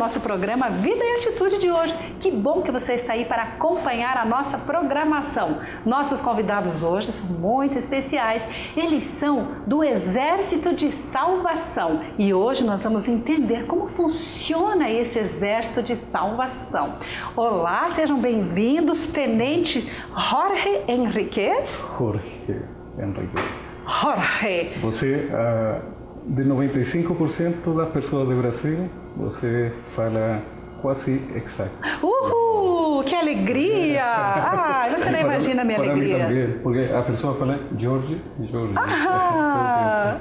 nosso programa Vida e Atitude de hoje. Que bom que você está aí para acompanhar a nossa programação. Nossos convidados hoje são muito especiais. Eles são do Exército de Salvação e hoje nós vamos entender como funciona esse Exército de Salvação. Olá, sejam bem-vindos, Tenente Jorge Henriquez. Jorge Henriquez. Jorge. Você, de 95% das pessoas do Brasil, você fala quase exato. Uhul, que alegria! Ah, você não imagina a minha alegria. Para mim também, porque a pessoa fala Jorge. Ah,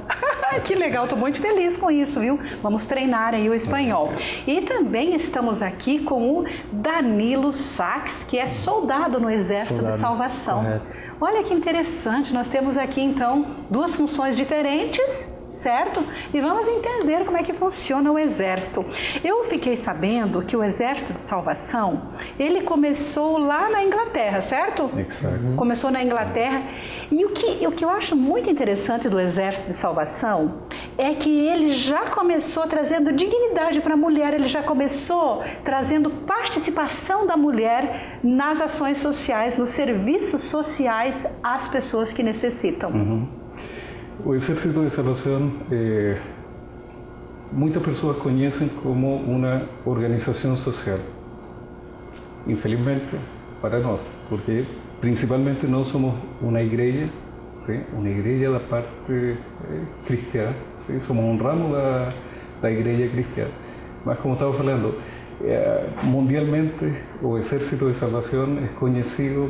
que legal, estou muito feliz com isso, viu? Vamos treinar aí o espanhol. E também estamos aqui com o Danilo Sachs, que é soldado no Exército de Salvação. Correto. Olha que interessante, nós temos aqui então duas funções diferentes, certo? E vamos entender como é que funciona o Exército. Eu fiquei sabendo que o Exército de Salvação, ele começou lá na Inglaterra, certo? Exato. Começou na Inglaterra. E o que eu acho muito interessante do Exército de Salvação é que ele já começou trazendo dignidade para a mulher, ele já começou trazendo participação da mulher nas ações sociais, nos serviços sociais às pessoas que necessitam. O Exército de Salvação, muitas pessoas conhecem como uma organização social. Infelizmente, para nós, porque principalmente nós somos uma igreja, ¿sí? Uma igreja da parte cristã, ¿sí? Somos um ramo da igreja cristã. Mas como estava falando, mundialmente o Exército de Salvação é conhecido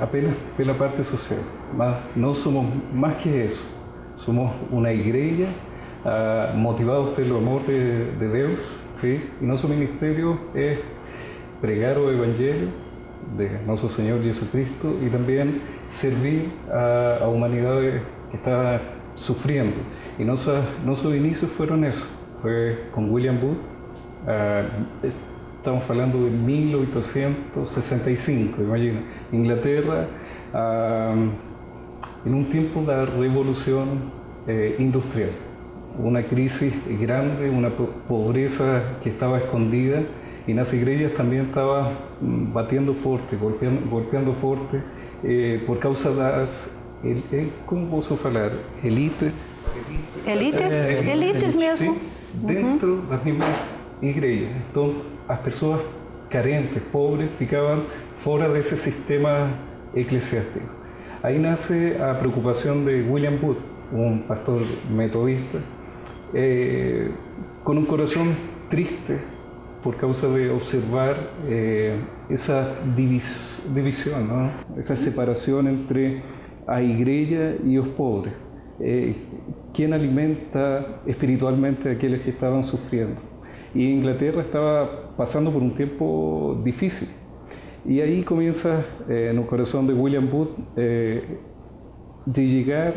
apenas pela parte social, mas nós somos mais que isso. Somos uma igreja motivados pelo amor de Deus, ¿sí? E nosso ministério é pregar o Evangelho de nosso Senhor Jesus Cristo e também servir a humanidade que está sofrendo. E nossos inícios foram isso. Foi com William Booth. Estamos falando de 1865, imagina. Inglaterra, em um tempo da Revolução Industrial. Uma crise grande, uma pobreza que estava escondida. E nas igrejas também estava batendo forte, golpeando forte, por causa das, como posso falar, elites Mesmo. Sim, dentro das mesmas igrejas. Então, as pessoas carentes, pobres, ficavam fora desse sistema eclesiástico. Aí nasce a preocupação de William Booth, um pastor metodista, com um coração triste, por causa de observar essa divisão, não? Essa separação entre a igreja e os pobres. Quem alimenta espiritualmente aqueles que estavam sofrendo. E a Inglaterra estava passando por um tempo difícil. E aí começa, no coração de William Booth, de chegar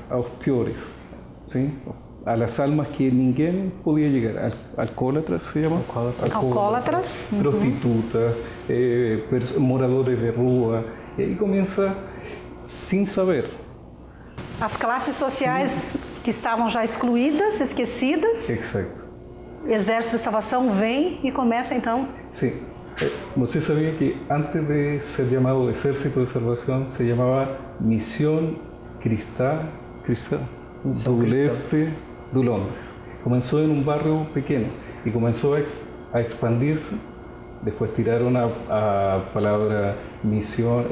aos piores, sim? A las almas que ninguém podia chegar. Alcoólatras se chama? Alcoólatras. Prostitutas, moradores de rua. E aí começa sem saber. As classes sociais que estavam já excluídas, esquecidas. Exato. Exército de Salvação vem e começa então. Sim. Você sabia que antes de ser chamado Exército de Salvação se chamava Missão Cristã do Leste de Londres. Começou em um bairro pequeno e começou a expandir-se. Depois tiraram a palavra Missão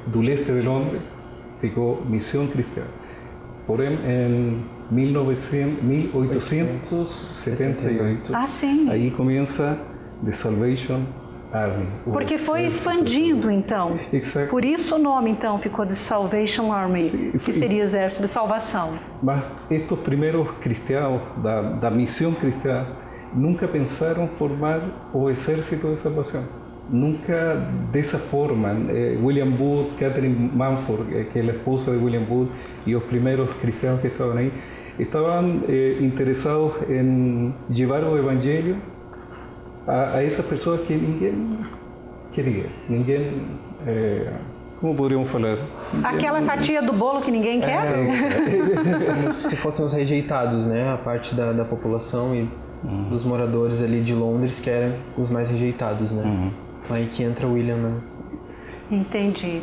do Leste de Londres, ficou Missão Cristã. Porém, em 1878, aí começa The Salvation Army. Porque foi expandindo, então. Exato. Por isso o nome, então, ficou de Salvation Army, Sim. que seria Exército de Salvação. Mas estes primeiros cristãos da missão cristã nunca pensaram formar o Exército de Salvação. Nunca dessa forma. William Booth, Catherine Manford, que é a esposa de William Booth, e os primeiros cristãos que estavam aí, estavam interessados em levar o Evangelho a essas pessoas que ninguém queria. Ninguém, como poderíamos falar? Aquela fatia do bolo que ninguém quer? Como se fossem os rejeitados, né? A parte da população e dos moradores ali de Londres, que eram os mais rejeitados, né? Aí que entra o William, né? Entendi.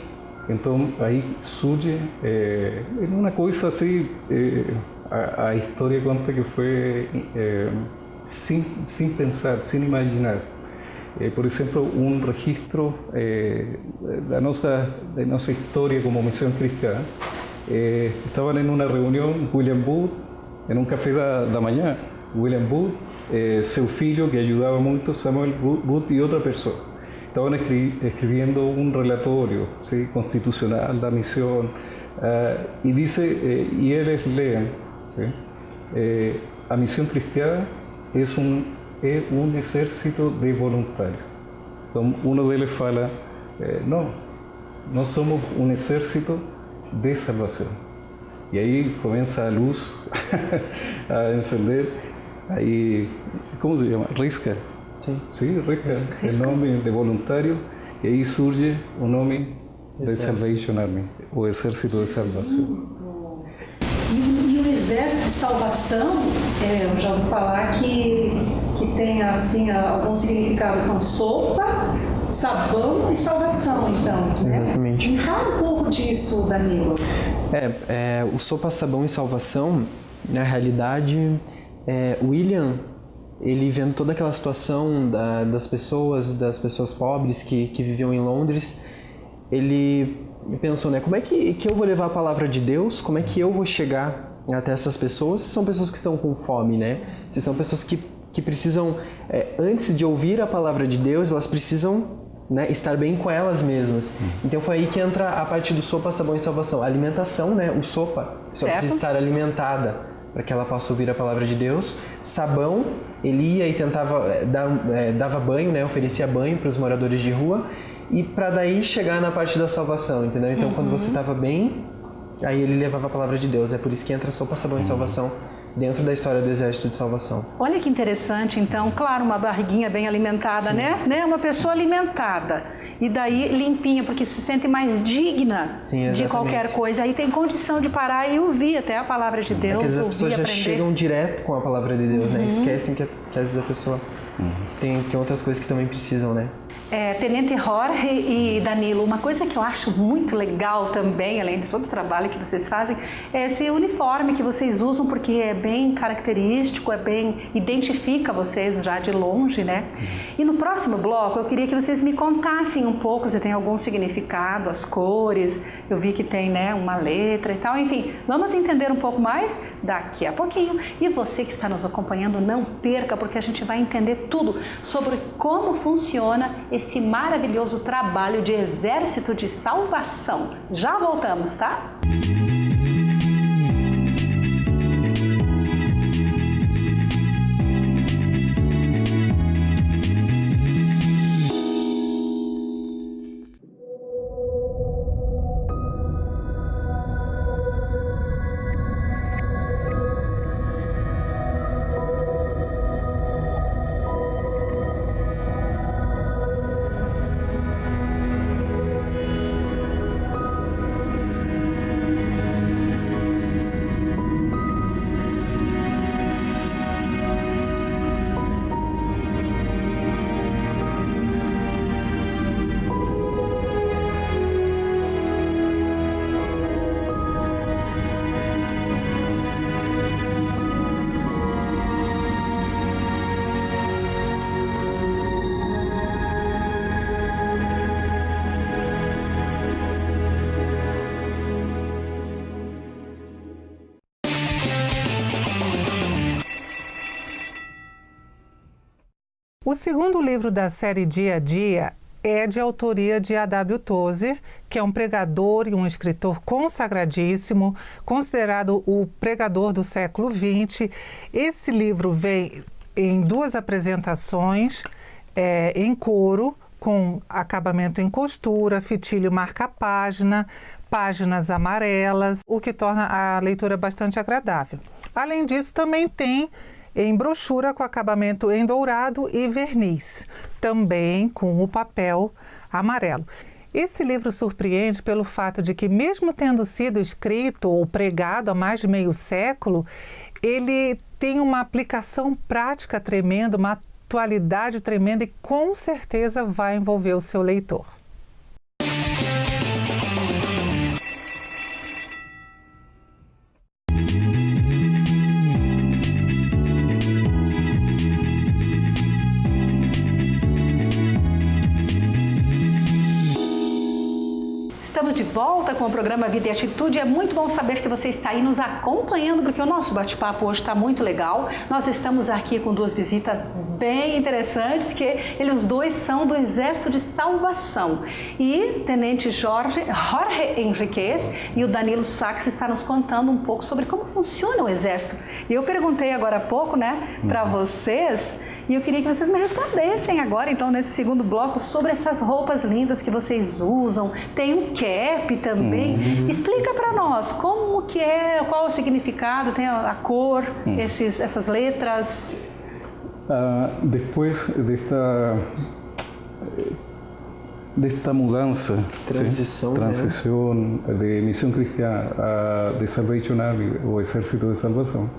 Então aí surge uma coisa assim, a história conta que foi sem pensar, sem imaginar. Por exemplo, registro da nossa história como missão cristã. Estavam em uma reunião William Booth, em café da manhã. William Booth, seu filho que ajudava muito, Samuel Booth e outra pessoa. Estavam escrevendo relatório constitucional da missão e eles leem, a missão cristã é um exército de voluntários. Então, deles fala, não, nós somos um exército de salvação. E aí começa a luz a encender, aí, como se chama? Risca. Sim, Risca, o nome de voluntário, e aí surge o nome de Salvation Army, o Exército de Salvação. E o Exército de Salvação, eu já ouvi falar que tem assim, algum significado com sopa, sabão e salvação, então. Exatamente. Me fala um pouco disso, Danilo. O sopa, sabão e salvação, na realidade, William, ele vendo toda aquela situação das pessoas pobres que viviam em Londres, ele pensou, né, como é que eu vou levar a palavra de Deus, como é que eu vou chegar até essas pessoas, se são pessoas que estão com fome, né? Se são pessoas que precisam, antes de ouvir a palavra de Deus, elas precisam, né, estar bem com elas mesmas. Então foi aí que entra a parte do sopa, sabão e salvação. A alimentação, né, o sopa, a pessoa precisa estar alimentada para que ela possa ouvir a palavra de Deus. Sabão, ele ia e tentava, dava banho, né, oferecia banho para os moradores de rua, e para daí chegar na parte da salvação, entendeu? Então, quando você estava bem, aí ele levava a palavra de Deus. É por isso que entra sopa, sabão e salvação dentro da história do Exército de Salvação. Olha que interessante, então, claro, uma barriguinha bem alimentada, né? Uma pessoa alimentada. E daí limpinha, porque se sente mais digna de qualquer coisa. Aí tem condição de parar e ouvir até a palavra de Deus. Porque as pessoas já chegam direto com a palavra de Deus, né? Esquecem que às vezes a pessoa tem outras coisas que também precisam, né? Tenente Jorge e Danilo, uma coisa que eu acho muito legal também, além de todo o trabalho que vocês fazem, é esse uniforme que vocês usam, porque é bem característico, identifica vocês já de longe, né? E no próximo bloco eu queria que vocês me contassem um pouco se tem algum significado, as cores, eu vi que tem, né, uma letra e tal, enfim, vamos entender um pouco mais daqui a pouquinho. E você que está nos acompanhando, não perca, porque a gente vai entender tudo sobre como funciona esse maravilhoso trabalho de Exército de Salvação. Já voltamos, tá? O segundo livro da série Dia a Dia é de autoria de A.W. Tozer, que é um pregador e um escritor consagradíssimo, considerado o pregador do século XX. Esse livro vem em 2 apresentações, em couro, com acabamento em costura, fitilho marca-página, páginas amarelas, o que torna a leitura bastante agradável. Além disso, também tem em brochura com acabamento em dourado e verniz, também com o papel amarelo. Esse livro surpreende pelo fato de que, mesmo tendo sido escrito ou pregado há mais de meio século, ele tem uma aplicação prática tremenda, uma atualidade tremenda e com certeza vai envolver o seu leitor. Estamos de volta com o programa Vida e Atitude. É muito bom saber que você está aí nos acompanhando, porque o nosso bate-papo hoje está muito legal. Nós estamos aqui com duas visitas bem interessantes, que eles dois são do Exército de Salvação. E Tenente Jorge Henriquez e o Danilo Sachs está nos contando um pouco sobre como funciona o Exército. E eu perguntei agora há pouco, né, para vocês... E eu queria que vocês me respondessem agora, então, nesse segundo bloco, sobre essas roupas lindas que vocês usam. Tem um cap também. Explica para nós como que é, qual o significado, tem a cor, essas letras. Depois desta mudança, transição de missão cristã de Salvation Army, o Exército de Salvação,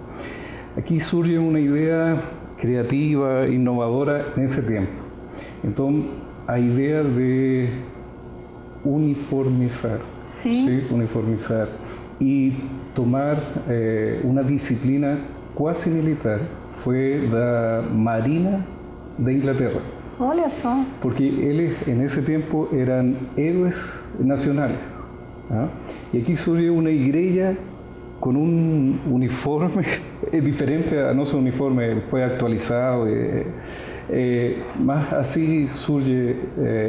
aqui surge uma ideia criativa, inovadora nesse tempo. Então, a ideia de uniformizar, uniformizar e tomar uma disciplina quase militar foi da Marina da Inglaterra. Olha só. Porque eles, nesse tempo, eram héroes nacionais. E aqui surge uma igreja com um uniforme diferente a nosso uniforme, foi atualizado, mas assim surge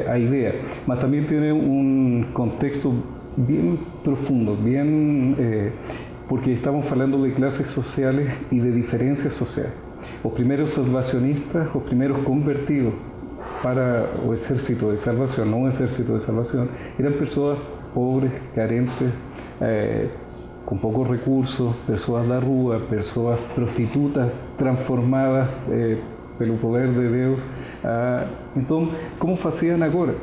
a ideia. Mas também tem um contexto bem profundo, porque estamos falando de classes sociais e de diferenças sociais. Os primeiros salvacionistas, os primeiros convertidos para o Exército de Salvação, não o Exército de Salvação, eram pessoas pobres, carentes, com poucos recursos, pessoas da rua, pessoas prostitutas transformadas pelo poder de Deus. Então, como faziam agora?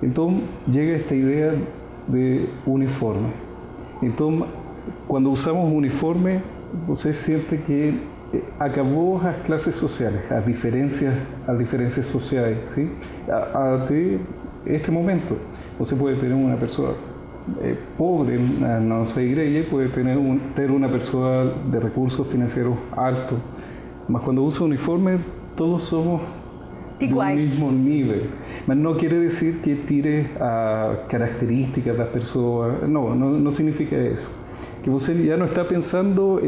Então, chega esta ideia de uniforme. Então, quando usamos uniforme, você sente que acabou as classes sociais, as diferenças sociais, sim? Até este momento, você pode ter uma pessoa pobre na nossa igreja, pode ter uma pessoa de recursos financeiros altos, mas quando usa uniforme, todos somos iguais, do mesmo nível. Mas não quer dizer que tire a característica da pessoa, não significa isso. Que você já não está pensando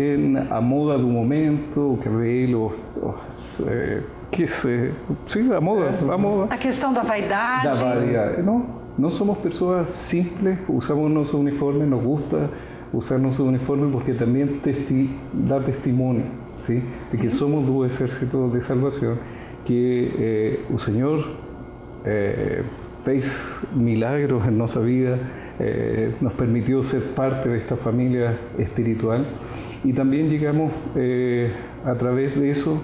na moda do momento, o cabelo, sim, a moda. A questão da vaidade. Não somos pessoas simples, usamos nosso uniforme, nos gusta usar nosso uniforme porque também dá testemunho, ¿sí? De que somos do Exército de Salvação, que o Senhor fez milagros em nossa vida, nos permitió ser parte de esta familia espiritual y también llegamos a través de eso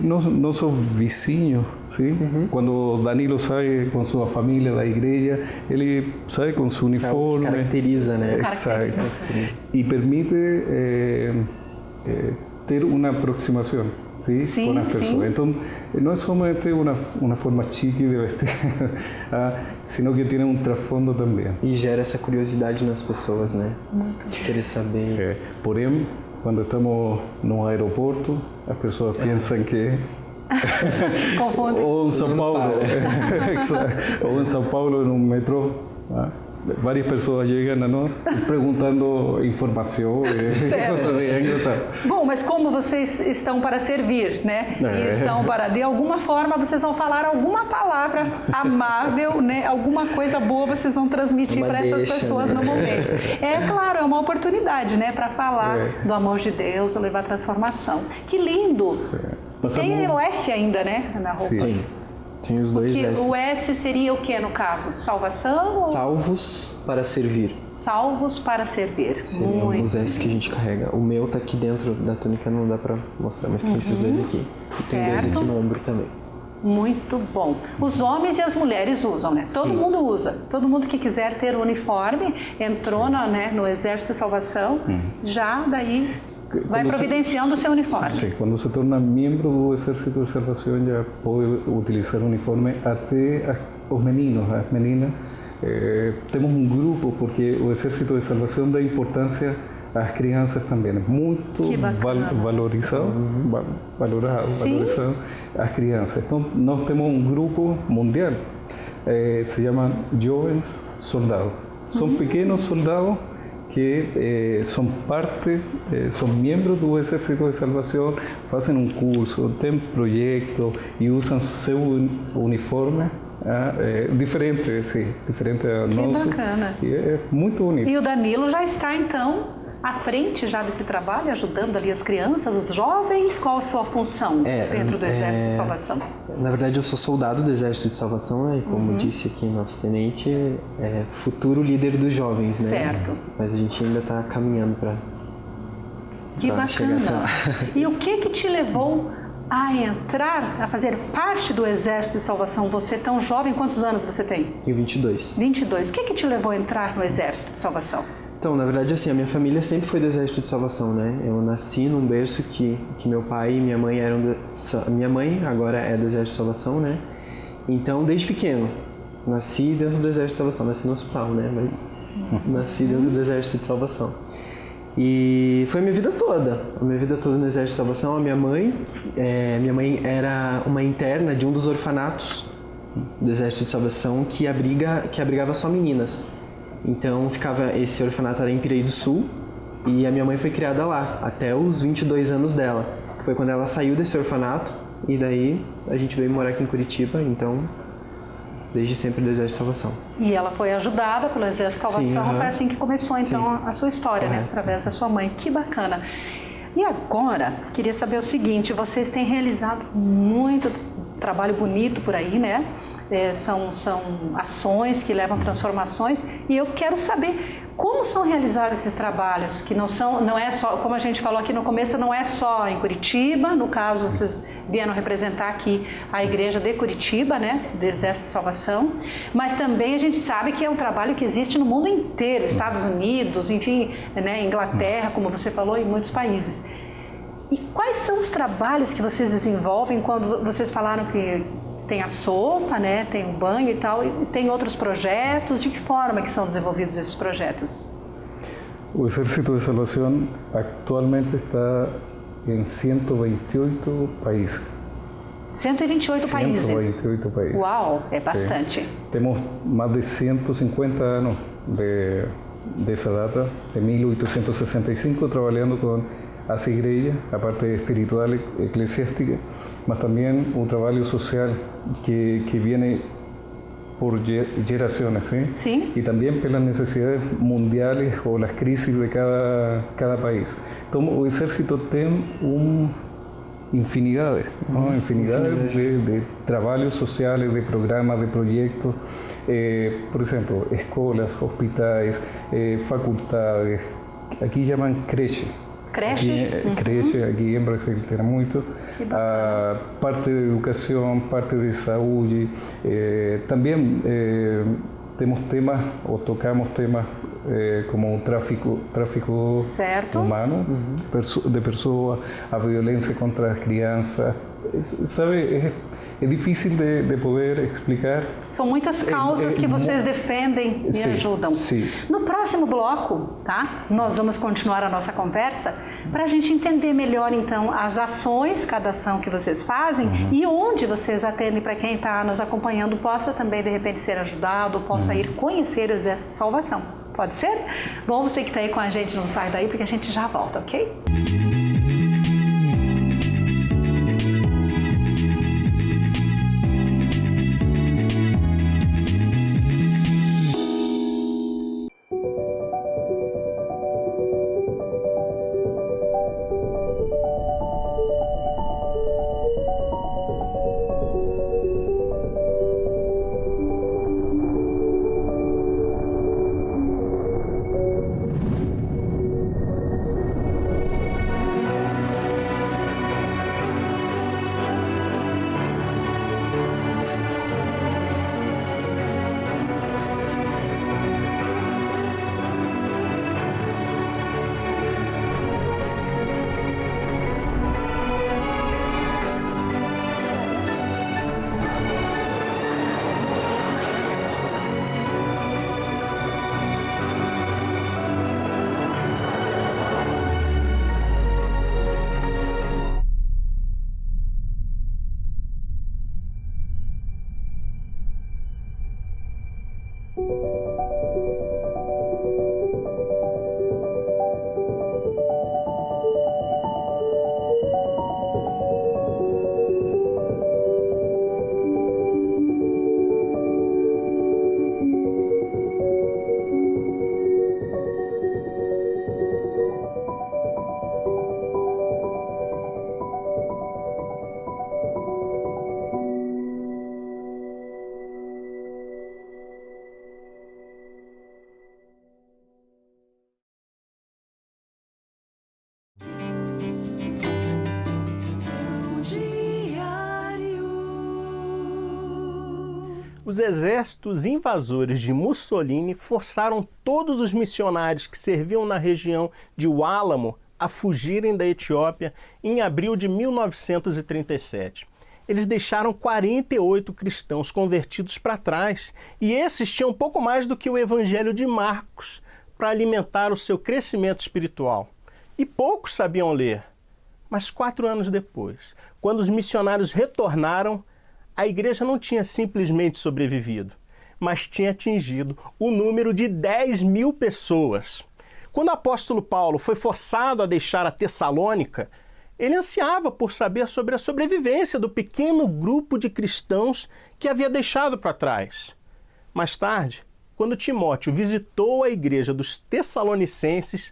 nuestros vecinos, ¿sí? Cuando Danilo sale con su familia da igreja, ele sai com seu uniforme, caracteriza, né? Exacto. Y permite ter uma aproximação, ¿sí? Com as pessoas. Então, não é somente uma forma chique de vestir, sino que tem um trasfondo também. E gera essa curiosidade nas pessoas, né? De querer saber. Porém, quando estamos no aeroporto, as pessoas pensam que ou em São Paulo, ou em São Paulo no metrô, várias pessoas chegam a nós perguntando informação, coisas assim, é engraçado. Bom, mas como vocês estão para servir, né? E estão para, de alguma forma, vocês vão falar alguma palavra amável, né? Alguma coisa boa vocês vão transmitir para essas pessoas, né? No momento. É claro, é uma oportunidade, né? Para falar do amor de Deus, levar transformação. Que lindo! Tem o S ainda, né? Na roupa. Sim. Tem os dois S. O S seria o que no caso? Salvação? Salvos para servir. Salvos para servir. Seriam os S que a gente carrega. O meu tá aqui dentro da túnica, não dá para mostrar, mas tem esses dois aqui. E tem dois aqui no ombro também. Muito bom. Os homens e as mulheres usam, né? Todo mundo usa. Todo mundo que quiser ter o uniforme entrou no Exército de Salvação, já daí Vai providenciando o seu uniforme. Sim, quando se torna membro do Exército de Salvação, já pode utilizar o uniforme até os meninos, as meninas. Temos um grupo, porque o Exército de Salvação dá importância às crianças também. Muito valorizado as crianças. Então, nós temos um grupo mundial, se chama Jovens Soldados. São pequenos soldados que são parte, são membros do Exército de Salvação, fazem um curso, têm projeto e usam seu uniforme diferente, sim, diferente ao nosso. Bacana. E é muito bonito. E o Danilo já está, então, à frente já desse trabalho, ajudando ali as crianças, os jovens. Qual a sua função dentro do Exército de Salvação? Na verdade, eu sou soldado do Exército de Salvação, né? Como disse aqui nosso tenente, futuro líder dos jovens, né? Certo. Mas a gente ainda está caminhando para chegar até lá. E o que te levou a entrar, a fazer parte do Exército de Salvação? Você tão jovem, quantos anos você tem? Tenho 22. 22. O que te levou a entrar no Exército de Salvação? Então, na verdade, assim, a minha família sempre foi do Exército de Salvação, né? Eu nasci num berço que meu pai e minha mãe eram minha mãe agora é do Exército de Salvação, né? Então, desde pequeno, nasci dentro do Exército de Salvação. Nasci no hospital, né? Mas nasci dentro do Exército de Salvação. E foi a minha vida toda no Exército de Salvação. A minha mãe era uma interna de um dos orfanatos do Exército de Salvação que abrigava só meninas. Então, esse orfanato era em Pirei do Sul e a minha mãe foi criada lá, até os 22 anos dela, que foi quando ela saiu desse orfanato e daí a gente veio morar aqui em Curitiba, então, desde sempre do Exército de Salvação. E ela foi ajudada pelo Exército de Salvação, Sim, foi assim que começou, então, a sua história, né? Através da sua mãe. Que bacana! E agora, queria saber o seguinte, vocês têm realizado muito trabalho bonito por aí, né? São ações que levam transformações e eu quero saber como são realizados esses trabalhos, que não é só, como a gente falou aqui no começo, não é só em Curitiba, no caso vocês vieram representar aqui a igreja de Curitiba, né, do Exército de Salvação, mas também a gente sabe que é um trabalho que existe no mundo inteiro, Estados Unidos, enfim, né, Inglaterra, como você falou, em muitos países. E quais são os trabalhos que vocês desenvolvem quando vocês falaram que tem a sopa, né? Tem o banho e tal, e tem outros projetos? De que forma que são desenvolvidos esses projetos? O Exército de Salvação atualmente está em 128 países. 128 países? 128 países. Uau, é bastante. Sim. Temos mais de 150 anos dessa data, de 1865, trabalhando com as igrejas, a parte espiritual eclesiástica, mas também o trabalho social que vem por gerações, ¿sí? Sim. E também pelas necessidades mundiais ou as crises de cada país. Então, o Exército tem infinidade de trabalhos sociais, de programas, de projetos, por exemplo, escolas, hospitais, faculdades, aqui chamam creche. Creches? Creche, aqui em Brasil tem muito. Parte de educação, parte de saúde. Também temos temas, ou tocamos temas como o tráfico humano de pessoas, a violência contra as crianças. Sabe, é difícil de poder explicar. São muitas causas que vocês defendem e ajudam. Sim. No próximo bloco, tá? Nós vamos continuar a nossa conversa para a gente entender melhor, então, as ações, cada ação que vocês fazem e onde vocês atendem para quem está nos acompanhando possa também, de repente, ser ajudado, possa ir conhecer o Exército de Salvação. Pode ser? Bom, você que está aí com a gente, não sai daí porque a gente já volta, ok? Os exércitos invasores de Mussolini forçaram todos os missionários que serviam na região de Álamo a fugirem da Etiópia em abril de 1937. Eles deixaram 48 cristãos convertidos para trás e esses tinham pouco mais do que o Evangelho de Marcos para alimentar o seu crescimento espiritual. E poucos sabiam ler. Mas 4 anos depois, quando os missionários retornaram, a igreja não tinha simplesmente sobrevivido, mas tinha atingido o número de 10.000 pessoas. Quando o apóstolo Paulo foi forçado a deixar a Tessalônica, ele ansiava por saber sobre a sobrevivência do pequeno grupo de cristãos que havia deixado para trás. Mais tarde, quando Timóteo visitou a igreja dos Tessalonicenses,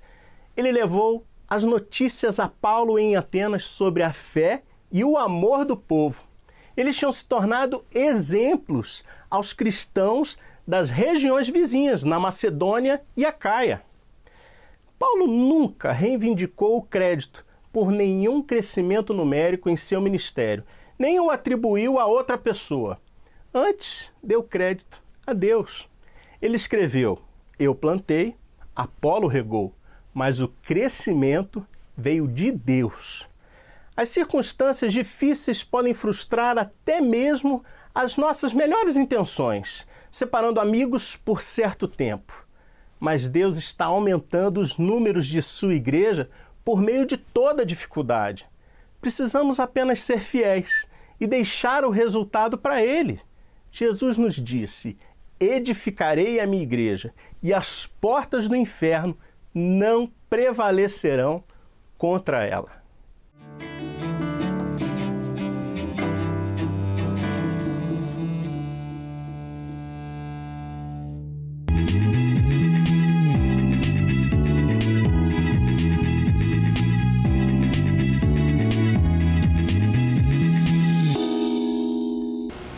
ele levou as notícias a Paulo em Atenas sobre a fé e o amor do povo. Eles tinham se tornado exemplos aos cristãos das regiões vizinhas, na Macedônia e Acaia. Paulo nunca reivindicou o crédito por nenhum crescimento numérico em seu ministério, nem o atribuiu a outra pessoa. Antes, deu crédito a Deus. Ele escreveu: eu plantei, Apolo regou, mas o crescimento veio de Deus. As circunstâncias difíceis podem frustrar até mesmo as nossas melhores intenções, separando amigos por certo tempo. Mas Deus está aumentando os números de sua igreja por meio de toda dificuldade. Precisamos apenas ser fiéis e deixar o resultado para Ele. Jesus nos disse: edificarei a minha igreja e as portas do inferno não prevalecerão contra ela.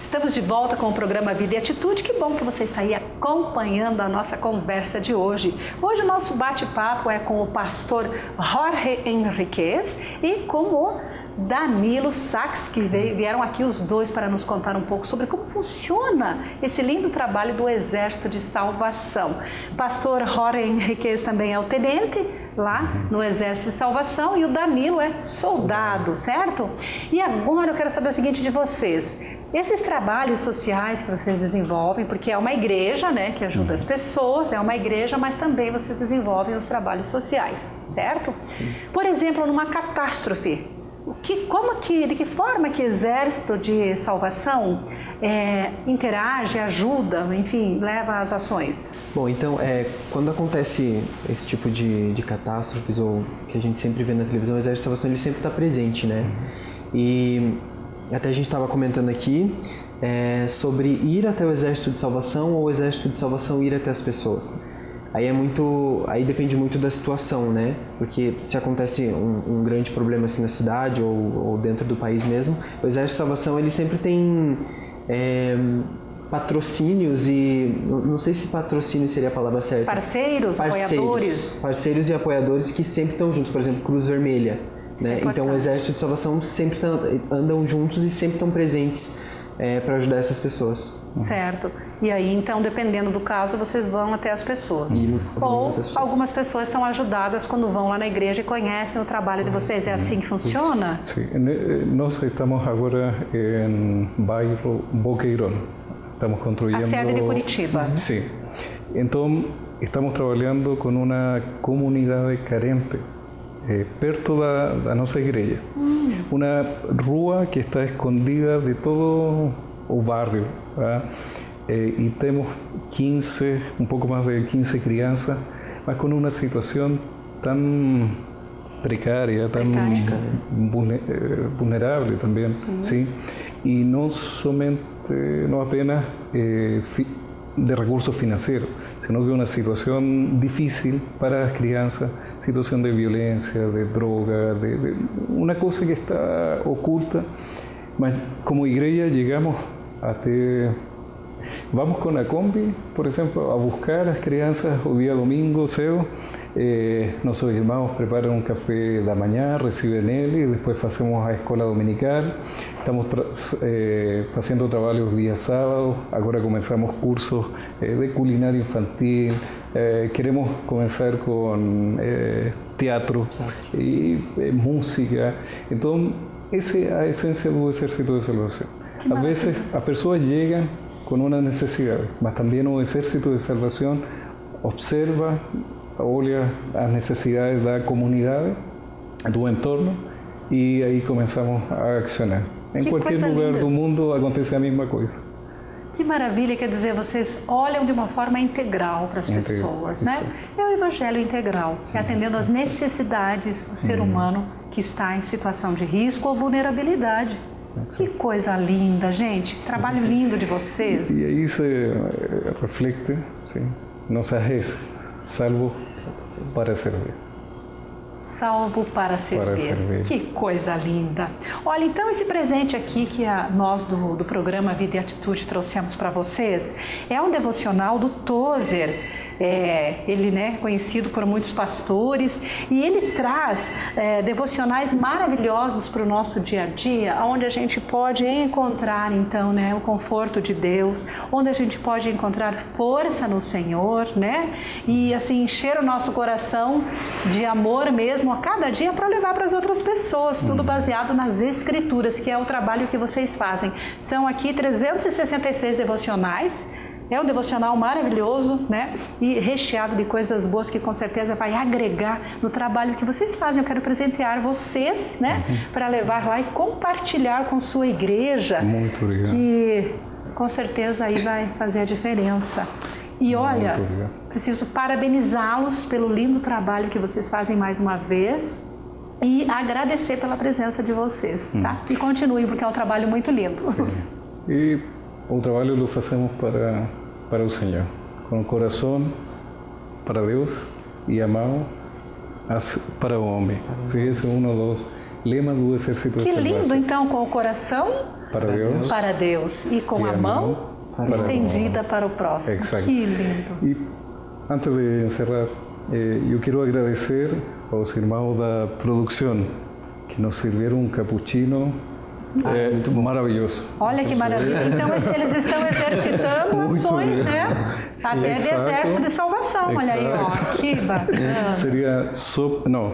Estamos de volta com o programa Vida e Atitude. Que bom que você está aí acompanhando a nossa conversa de hoje. Hoje o nosso bate-papo é com o pastor Jorge Henriquez e com o Danilo Sachs, que vieram aqui os dois para nos contar um pouco sobre como funciona esse lindo trabalho do Exército de Salvação. Pastor Jorge Henriquez também é o tenente lá no Exército de Salvação e o Danilo é soldado, certo? E agora eu quero saber o seguinte de vocês. Esses trabalhos sociais que vocês desenvolvem, porque é uma igreja, né, que ajuda as pessoas, é uma igreja, mas também vocês desenvolvem os trabalhos sociais, certo? Sim. Por exemplo, numa catástrofe, de que forma que o Exército de Salvação interage, ajuda, enfim, leva as ações? Bom, então, quando acontece esse tipo de catástrofes, ou que a gente sempre vê na televisão, o Exército de Salvação ele sempre está presente, né? E até a gente estava comentando aqui sobre ir até o Exército de Salvação ou o Exército de Salvação ir até as pessoas. Aí depende muito da situação, né? Porque se acontece um grande problema assim na cidade ou dentro do país mesmo, o Exército de Salvação ele sempre tem patrocínios e não sei se patrocínio seria a palavra certa. Apoiadores. Parceiros e apoiadores que sempre estão juntos, por exemplo, Cruz Vermelha. Né? Então o Exército de Salvação sempre andam juntos e sempre estão presentes para ajudar essas pessoas. Certo. E aí, então, dependendo do caso, vocês vão até as pessoas. Ou algumas pessoas são ajudadas quando vão lá na igreja e conhecem o trabalho de vocês. É assim que funciona? Sim. Nós estamos agora em bairro Boqueirão. Estamos construindo... A sede de Curitiba. Sim. Então, estamos trabalhando com uma comunidade carente perto da nossa igreja. Uma rua que está escondida de todo o bairro. E temos um pouco mais de 15 crianças, mas com uma situação tão precária, tão vulnerável também. Sim. E não apenas de recursos financeiros, sino que uma situação difícil para as crianças, situação de violência, de droga, de uma coisa que está oculta, mas como igreja chegamos até... Vamos com a Kombi, por exemplo, a buscar as crianças o dia domingo cedo. Nossos irmãos preparam um café da manhã, recebem ele, e depois fazemos a escola dominical. Estamos fazendo trabalhos dia sábado, agora começamos cursos de culinária infantil, queremos começar com teatro e música. Então, essa é a essência do Exército de Salvação. Às vezes as pessoas chegam com uma necessidade, mas também o Exército de Salvação observa, olha as necessidades da comunidade, do entorno, e aí começamos a accionar. Em qualquer lugar do mundo acontece a mesma coisa. Que maravilha, quer dizer, vocês olham de uma forma integral para as pessoas, né? É o evangelho integral, atendendo às necessidades do ser humano que está em situação de risco ou vulnerabilidade. Que coisa linda, gente. Trabalho lindo de vocês. E aí se reflete, sim, nossa res, salvo para servir. Salvo para servir. Que coisa linda. Olha, então esse presente aqui que nós do programa Vida e Atitude trouxemos para vocês é um devocional do Tozer. Ele, né, conhecido por muitos pastores, e ele traz devocionais maravilhosos para o nosso dia a dia, onde a gente pode encontrar então, né, o conforto de Deus, onde a gente pode encontrar força no Senhor, né, e assim encher o nosso coração de amor mesmo a cada dia para levar para as outras pessoas, tudo baseado nas Escrituras, que é o trabalho que vocês fazem. São aqui 366 devocionais. É um devocional maravilhoso, né? E recheado de coisas boas que com certeza vai agregar no trabalho que vocês fazem. Eu quero presentear vocês, né? Para levar lá e compartilhar com sua igreja. Muito obrigado. Que com certeza aí vai fazer a diferença. E olha, preciso parabenizá-los pelo lindo trabalho que vocês fazem mais uma vez. E agradecer pela presença de vocês, tá? E continuem, porque é um trabalho muito lindo. Sim. E o trabalho lo fazemos para o Senhor, com o coração para Deus e a mão para o homem. Sim, esse é um dos lemas do Exército de Salvação. Que lindo, então, com o coração para Deus e com a mão estendida para o próximo. Exato. Que lindo. E antes de encerrar, eu quero agradecer aos irmãos da produção que nos serviram um cappuccino. Muito maravilhoso. Olha que maravilha. Então eles estão exercitando ações, né? Sim, até de exército de salvação. Olha aí, ó. Que bacana. Seria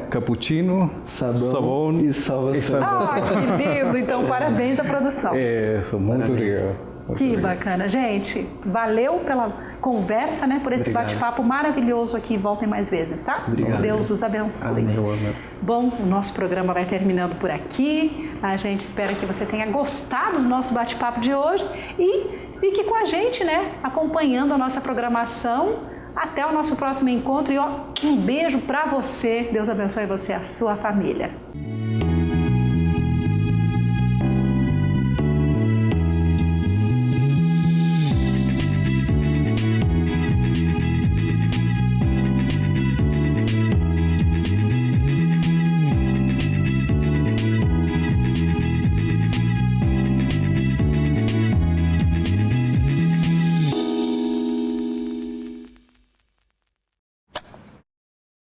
cappuccino, sabão e salvação. Que lindo. Então parabéns à produção. Isso, muito obrigado. Que bacana. Gente, valeu pela conversa, né? Por esse bate-papo maravilhoso aqui. Voltem mais vezes, tá? Obrigado. Deus os abençoe. Amém. Bom, o nosso programa vai terminando por aqui. A gente espera que você tenha gostado do nosso bate-papo de hoje e fique com a gente, né? Acompanhando a nossa programação. Até o nosso próximo encontro e um beijo para você. Deus abençoe você e a sua família.